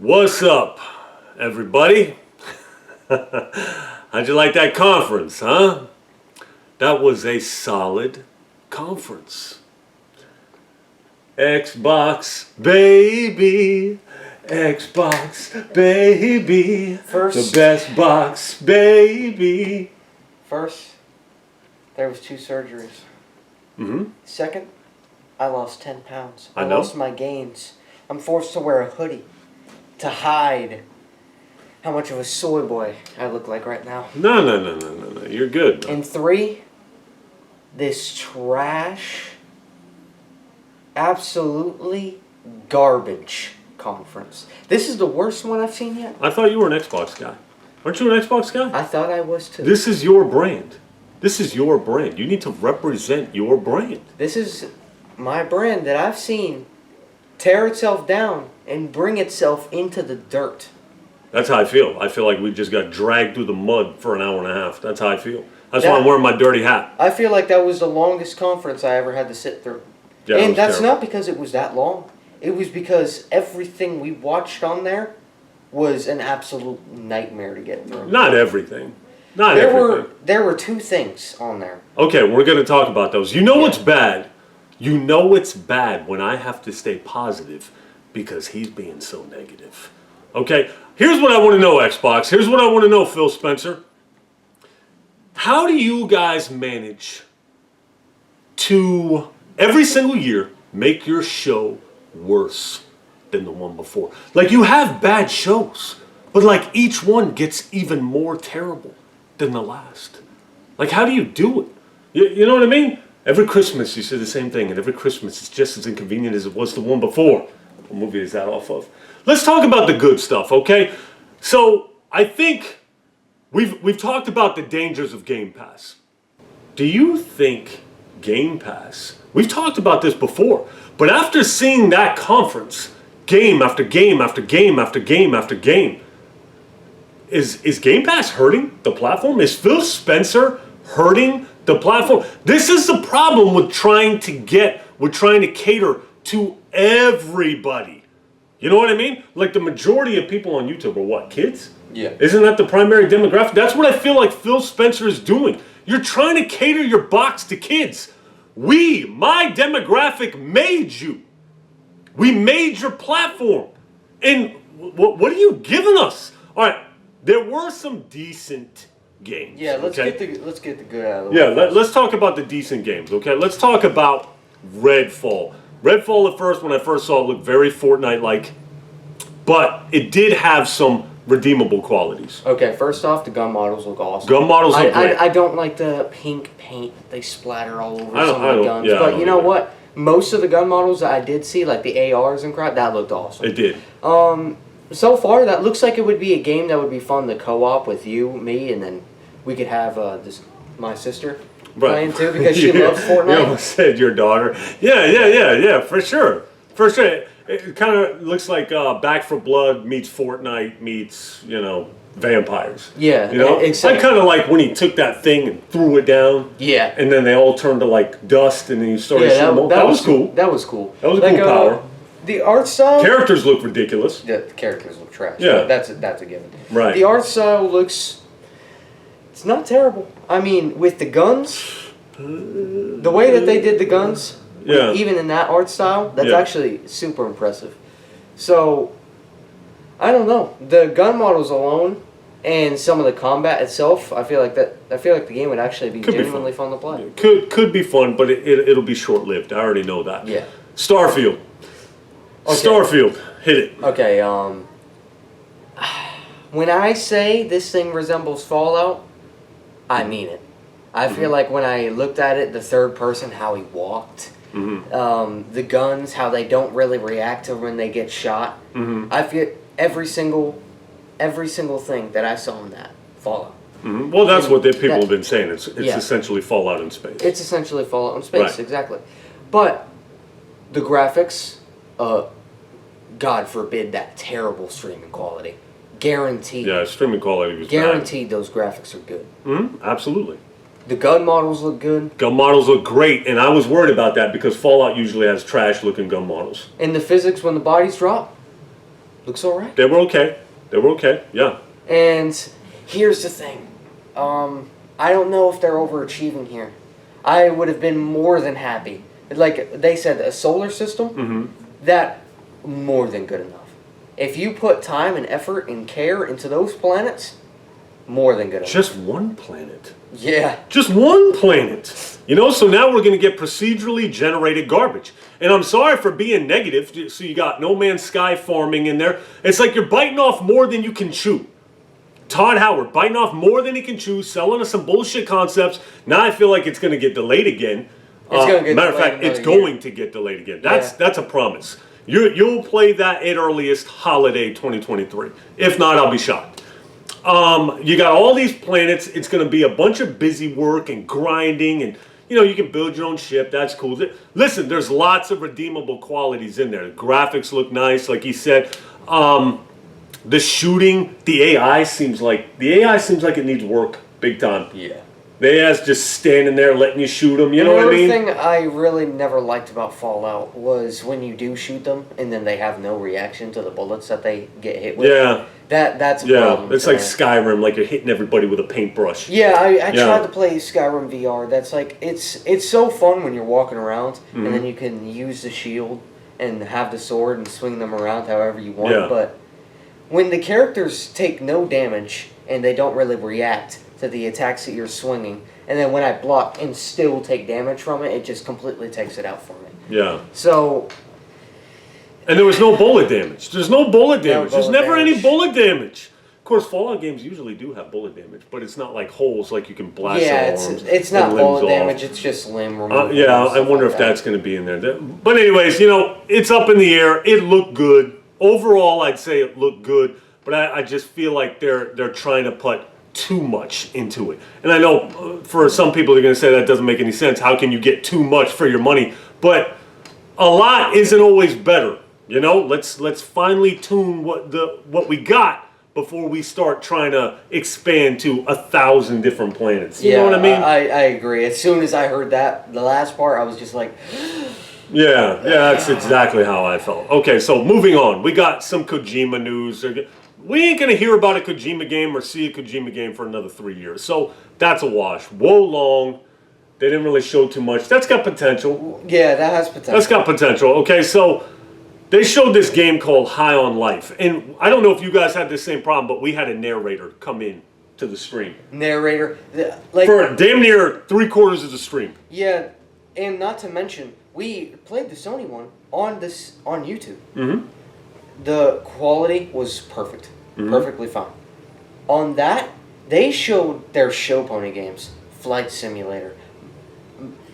What's up, everybody? How'd you like that conference, huh? That was a solid conference. Xbox, baby. Xbox, baby. The best box, baby. First, there was 2 surgeries. Mm-hmm. Second, I lost 10 pounds. I know. Lost my gains. I'm forced to wear a hoodie to hide how much of a soy boy I look like right now. No. You're good. And 3, this trash, absolutely garbage conference. This is the worst one I've seen yet. I thought you were an Xbox guy. Aren't you an Xbox guy? I thought I was too. This is your brand. This is your brand. You need to represent your brand. This is my brand that I've seen tear itself down and bring itself into the dirt. That's how I feel. I feel like we just got dragged through the mud for an hour and a half. That's how I feel. That's why I'm wearing my dirty hat. I feel like that was the longest conference I ever had to sit through. Yeah, and that's terrible. not because it was that long. It was because everything we watched on there was an absolute nightmare to get through. Not everything. Not everything. There were 2 things on there. Okay, we're going to talk about those. You know what's bad? You know it's bad when I have to stay positive because he's being so negative. Okay? Here's what I want to know, Xbox. Here's what I want to know, Phil Spencer. How do you guys manage to, every single year, make your show worse than the one before? Like, you have bad shows, but like each one gets even more terrible than the last. Like, how do you do it? You know what I mean? Every Christmas you say the same thing, and every Christmas it's just as inconvenient as it was the one before. What movie is that off of? Let's talk about the good stuff, okay? So, I think we've talked about the dangers of Game Pass. Do you think Game Pass, we've talked about this before, but after seeing that conference, game after game after game after game after game, is Game Pass hurting the platform? Is Phil Spencer hurting the platform? This is the problem with trying to cater to everybody. You know what I mean? Like, the majority of people on YouTube are what, kids? Yeah. Isn't that the primary demographic? That's what I feel like Phil Spencer is doing. You're trying to cater your box to kids. My demographic made you. We made your platform. And what are you giving us? All right, there were some decent games. Yeah, let's get the good out of the way. Yeah, let's talk about the decent games, okay? Let's talk about Redfall. Redfall at first, when I first saw it, looked very Fortnite-like, but it did have some redeemable qualities. Okay, first off, the gun models look awesome. Gun models look great. I don't like the pink paint that they splatter all over some of the guns. Yeah, but you know what? Most of the gun models that I did see, like the ARs and crap, that looked awesome. It did. So far, that looks like it would be a game that would be fun to co-op with you, me, and then we could have my sister playing too, because she loves Fortnite. You almost said your daughter. Yeah, for sure. For sure. It kind of looks like Back 4 Blood meets Fortnite meets, vampires. Yeah, You know? exactly. I kind of like when he took that thing and threw it down. Yeah. And then they all turned to like dust and then he started shooting them. That was cool. That was cool. That was a cool power. The art style... Characters look ridiculous. The characters look trash. Yeah. That's a given. Right. The art style looks... It's not terrible. I mean, with the guns, the way that they did the guns, Yeah. even in that art style, that's Yeah. actually super impressive. So, I don't know. The gun models alone and some of the combat itself, I feel like the game would actually be genuinely fun to play. Could be fun, but it'll be short-lived. I already know that. Yeah. Starfield. Okay. Starfield. Hit it. Okay, when I say this thing resembles Fallout, I mean it. I feel like when I looked at it, the third person, how he walked, the guns, how they don't really react to when they get shot. I feel every single thing that I saw in that Fallout. Well, that's what people have been saying. It's essentially Fallout in space. It's essentially Fallout in space, Right. exactly. But the graphics, God forbid that terrible streaming quality. Guaranteed. Yeah, streaming quality was Guaranteed those graphics are good. Absolutely. The gun models look good. Gun models look great, and I was worried about that because Fallout usually has trash-looking gun models. And the physics when the bodies drop, Looks alright. They were okay. They were okay. Yeah. And here's the thing. I don't know if they're overachieving here. I would have been more than happy. Like they said, a solar system, that more than good enough. If you put time and effort and care into those planets, more than good enough. Just one planet. Yeah. Just one planet. You know, so now we're going to get procedurally generated garbage. And I'm sorry for being negative. So you got No Man's Sky farming in there. It's like you're biting off more than you can chew. Todd Howard biting off more than he can chew, selling us some bullshit concepts. Now I feel like it's going to get delayed again. It's going to get matter of delayed fact, it's another year. going to get delayed again. That's a promise. You'll play that at earliest holiday 2023. If not, I'll be shocked. You got all these planets. It's going to be a bunch of busy work and grinding, and you know you can build your own ship. That's cool. Listen, there's lots of redeemable qualities in there. The graphics look nice, like he said. The shooting, the AI seems like it needs work big time. Yeah. The AI's just standing there letting you shoot them. You know what I mean? Another thing I really never liked about Fallout was when you do shoot them and then they have no reaction to the bullets that they get hit with. Yeah. That's a problem. It's like Skyrim, like you're hitting everybody with a paintbrush. Yeah, I tried to play Skyrim VR. That's like it's so fun when you're walking around and then you can use the shield and have the sword and swing them around however you want. Yeah. But when the characters take no damage and they don't really react to the attacks that you're swinging, and then when I block and still take damage from it, it just completely takes it out for me. Yeah. So. And there was no bullet damage. There's no bullet damage. There's never any damage. bullet damage. Of course, Fallout games usually do have bullet damage, but it's not like holes like you can blast arms. It's not and bullet limbs damage. off. It's just limb removal. Yeah, and I stuff wonder like if that. that's going to be in there. But anyways, you know, it's up in the air. It looked good. Overall, I'd say it looked good, but I just feel like they're trying to put too much into it. And I know for some people they're going to say that doesn't make any sense. How can you get too much for your money? But a lot isn't always better. You know, let's finally tune what we got before we start trying to expand to 1,000 different planets. You know what I mean? I agree. As soon as I heard that, the last part, I was just like, Yeah, that's exactly how I felt. Okay, so moving on. We got some Kojima news. We ain't going to hear about a Kojima game or see a Kojima game for another 3 years. So that's a wash. Wo Long, they didn't really show too much. That's got potential. yeah, that has potential. That's got potential. Okay, so they showed this game called High on Life. And I don't know if you guys had the same problem, but we had a narrator come in to the stream. Narrator. Like, For damn near 3/4 of the stream. yeah, and not to mention, we played the Sony one on YouTube. Mm-hmm. The quality was perfect. Perfectly fine. On that, they showed their show pony games. Flight Simulator.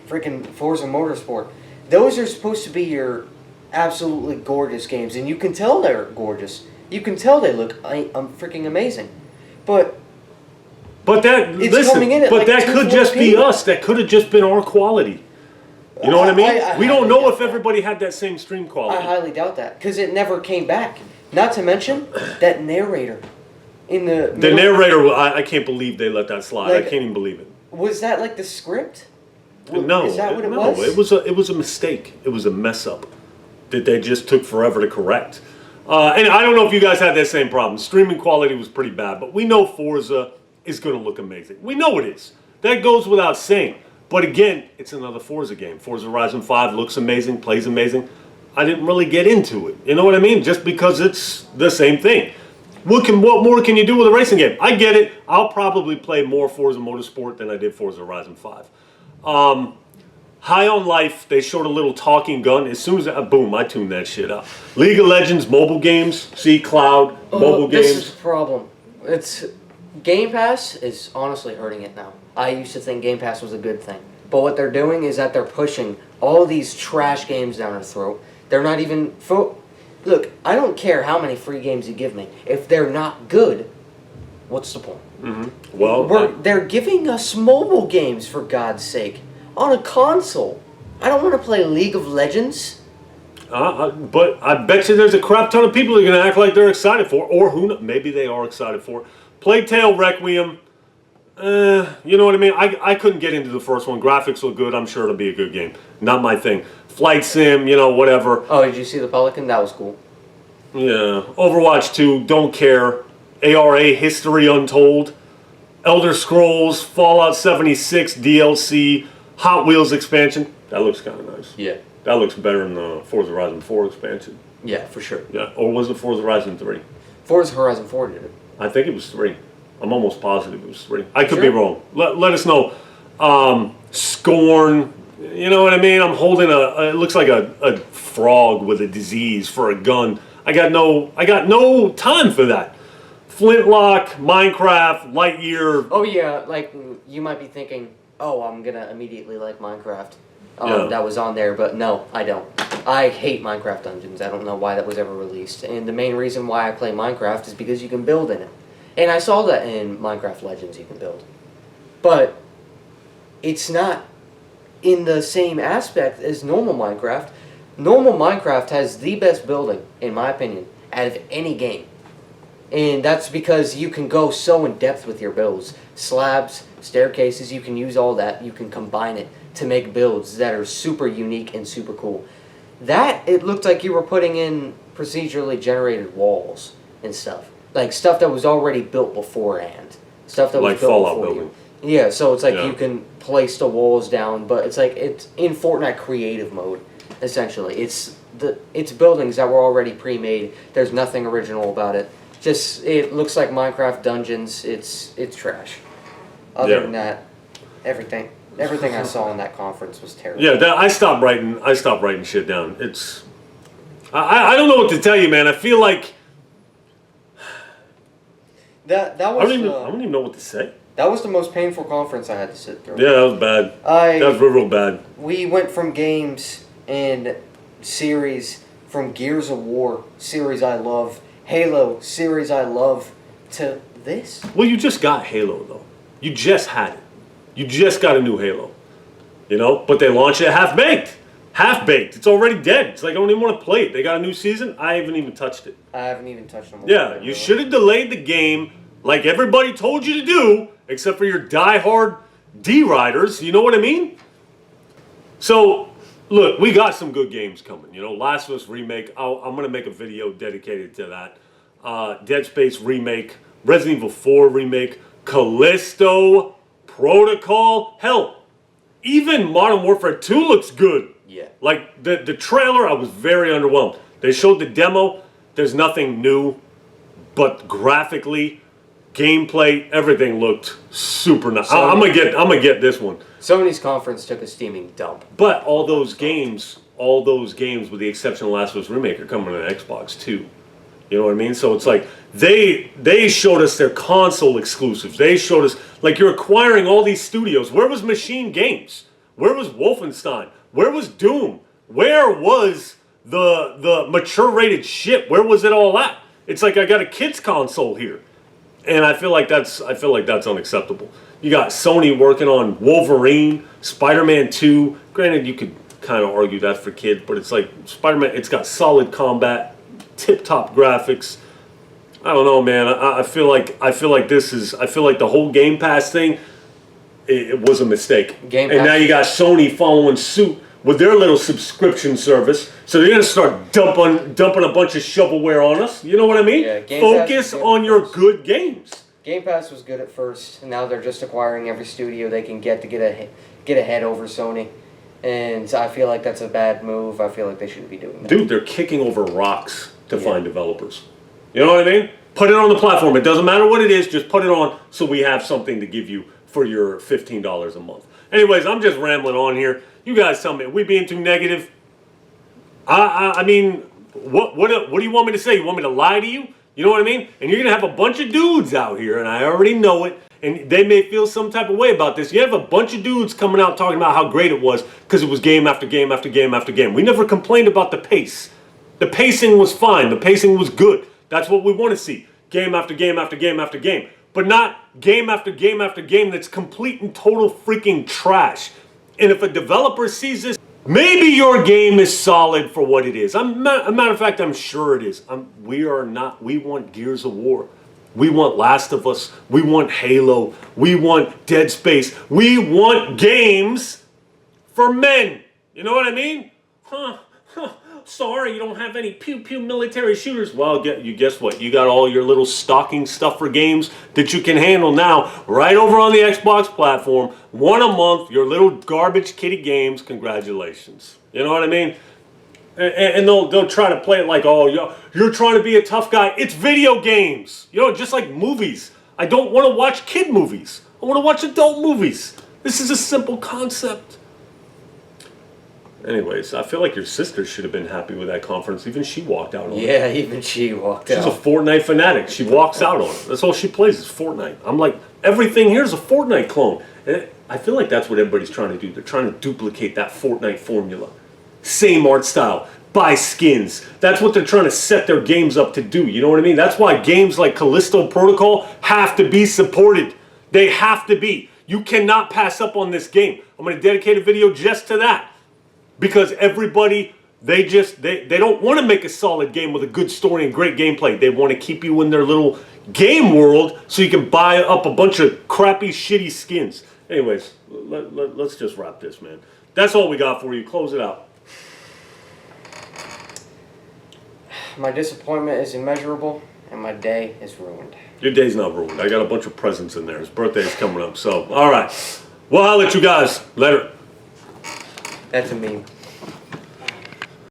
Freaking Forza Motorsport. Those are supposed to be your absolutely gorgeous games. And you can tell they're gorgeous. You can tell they look freaking amazing. But that it's listen, coming in at but like that could just be 240p. us. That could have just been our quality. You know what I mean? I We don't highly know doubt if that. everybody had that same stream I quality. highly doubt that. Because it never came back. Not to mention, that narrator in the The narrator, I can't believe they let that slide. Like- I can't even believe it. Was that like the script? No, Is that what it no, was? it was a mistake. It was a mess up that they just took forever to correct. And I don't know if you guys had that same problem. Streaming quality was pretty bad, but we know Forza is going to look amazing. We know it is. That goes without saying. But again, it's another Forza game. Forza Horizon 5 looks amazing, plays amazing. I didn't really get into it. You know what I mean? Just because it's the same thing. What more can you do with a racing game? I get it. I'll probably play more Forza Motorsport than I did Forza Horizon 5. High on Life, they showed a little talking gun. As soon as boom, I tuned that shit up. League of Legends mobile games, see Cloud mobile This games. is the problem. It's Game Pass is honestly hurting it now. I used to think Game Pass was a good thing. But what they're doing is that they're pushing all these trash games down our throat. They're not even... Look, I don't care how many free games you give me. If they're not good, what's the point? Well, They're giving us mobile games, for God's sake, on a console. I don't want to play League of Legends. but I bet you there's a crap ton of people that are going to act like they're excited for, or who knows, maybe they are excited for. Plague Tale Requiem, you know what I mean? I couldn't get into the first one. Graphics look good. I'm sure it'll be a good game. Not my thing. Flight Sim, you know, whatever. Oh, did you see the Pelican? That was cool. Yeah. Overwatch 2, don't care. ARA, History Untold. Elder Scrolls, Fallout 76, DLC, Hot Wheels expansion. That looks kind of nice. Yeah. That looks better than the Forza Horizon 4 expansion. Yeah, for sure. Yeah. Or was it Forza Horizon 3? Forza Horizon 4 did it. I think it was 3. I'm almost positive it was 3. I could be Sure. wrong. Let us know. Scorn. You know what I mean? I'm holding it looks like a frog with a disease for a gun. I got no time for that. Flintlock, Minecraft, Lightyear. Oh yeah, like you might be thinking, oh, I'm gonna immediately like Minecraft. Yeah. That was on there, but no, I don't. I hate Minecraft Dungeons. I don't know why that was ever released. And the main reason why I play Minecraft is because you can build in it. And I saw that in Minecraft Legends you can build. But it's not in the same aspect as normal Minecraft. Normal Minecraft has the best building, in my opinion, out of any game. And that's because you can go so in depth with your builds. Slabs, staircases, you can use all that. You can combine it to make builds that are super unique and super cool. That, it looked like you were putting in procedurally generated walls and stuff. Like stuff that was already built beforehand. Stuff that was Like built Fallout before building. you. Yeah, so it's like Yeah. you can place the walls down, but it's like it's in Fortnite creative mode, essentially. It's buildings that were already pre-made. There's nothing original about it. Just it looks like Minecraft Dungeons. It's trash. Other than that, everything I saw in that conference was terrible. Yeah, I stopped writing shit down. I don't know what to tell you, man. I feel like That I was don't even know what to say. that was the most painful conference I had to sit through. Yeah, that was bad. That was real bad. We went from games and series, from Gears of War, series I love, Halo, series I love, to this. Well, you just got Halo, though. You just had it. You just got a new Halo. You know? But they launched it half-baked. Half-baked. It's already dead. It's like I don't even want to play it. They got a new season. I haven't even touched it. I haven't even touched them. Yeah, you should have delayed the game like everybody told you to do, except for your diehard D-Riders. You know what I mean? So, look, we got some good games coming. You know, Last of Us Remake. I'm going to make a video dedicated to that. Dead Space Remake. Resident Evil 4 Remake. Callisto Protocol. Hell, even Modern Warfare 2 looks good. Yeah. Like, the trailer, I was very underwhelmed. They showed the demo. There's nothing new. But graphically, gameplay, everything looked super nice. I'm gonna get this one. Sony's conference took a steaming dump. But all those games, with the exception of Last of Us Remake, are coming to Xbox too. You know what I mean? So it's like they showed us their console exclusives. They showed us, like, you're acquiring all these studios. Where was Machine Games? Where was Wolfenstein? Where was Doom? Where was the mature rated shit? Where was it all at? It's like I got a kid's console here. And I feel like that's unacceptable. You got Sony working on Wolverine, Spider-Man 2. Granted, you could kind of argue that for kids, but it's like Spider-Man. It's got solid combat, tip-top graphics. I don't know, man. I feel like the whole Game Pass thing, it was a mistake. Game and Pass. now you got Sony following suit with their little subscription service. So they're gonna start dumping a bunch of shovelware on us. You know what I mean? Yeah, Game Pass Focus is good on at your first. good games. Game Pass was good at first, and now they're just acquiring every studio they can get to get ahead over Sony. And I feel like that's a bad move. I feel like they shouldn't be doing that. Dude, they're kicking over rocks to find developers. You know what I mean? Put it on the platform. It doesn't matter what it is. Just put it on so we have something to give you for your $15 a month. Anyways, I'm just rambling on here. You guys tell me, are we being too negative? I mean, what do you want me to say? You want me to lie to you? You know what I mean? And you're going to have a bunch of dudes out here, and I already know it, and they may feel some type of way about this. You have a bunch of dudes coming out talking about how great it was because it was game after game after game after game. We never complained about the pace. The pacing was fine. The pacing was good. That's what we want to see. Game after game after game after game. But not game after game after game that's complete and total freaking trash. And if a developer sees this, maybe your game is solid for what it is. A matter of fact, I'm sure it is. We are not. We want Gears of War. We want Last of Us. We want Halo. We want Dead Space. We want games for men. You know what I mean? sorry, you don't have any pew-pew military shooters. Well, guess what? You got all your little stocking stuffer games that you can handle now right over on the Xbox platform. One a month, your little garbage kitty games. Congratulations. You know what I mean? And they'll try to play it like, oh, you're trying to be a tough guy. It's video games. You know, just like movies. I don't want to watch kid movies. I want to watch adult movies. This is a simple concept. Anyways, I feel like your sister should have been happy with that conference. Even she walked out on it. Yeah, even she walked out. She's a Fortnite fanatic. She walks out on it. That's all she plays is Fortnite. I'm like, everything here is a Fortnite clone. And I feel like that's what everybody's trying to do. They're trying to duplicate that Fortnite formula. Same art style. Buy skins. That's what they're trying to set their games up to do. You know what I mean? That's why games like Callisto Protocol have to be supported. They have to be. You cannot pass up on this game. I'm going to dedicate a video just to that. Because everybody, they don't want to make a solid game with a good story and great gameplay. They want to keep you in their little game world so you can buy up a bunch of crappy, shitty skins. Anyways, let's just wrap this, man. That's all we got for you. Close it out. My disappointment is immeasurable, and my day is ruined. Your day's not ruined. I got a bunch of presents in there. His birthday's coming up. So, all right. We'll holler at you guys. Later. That's a meme.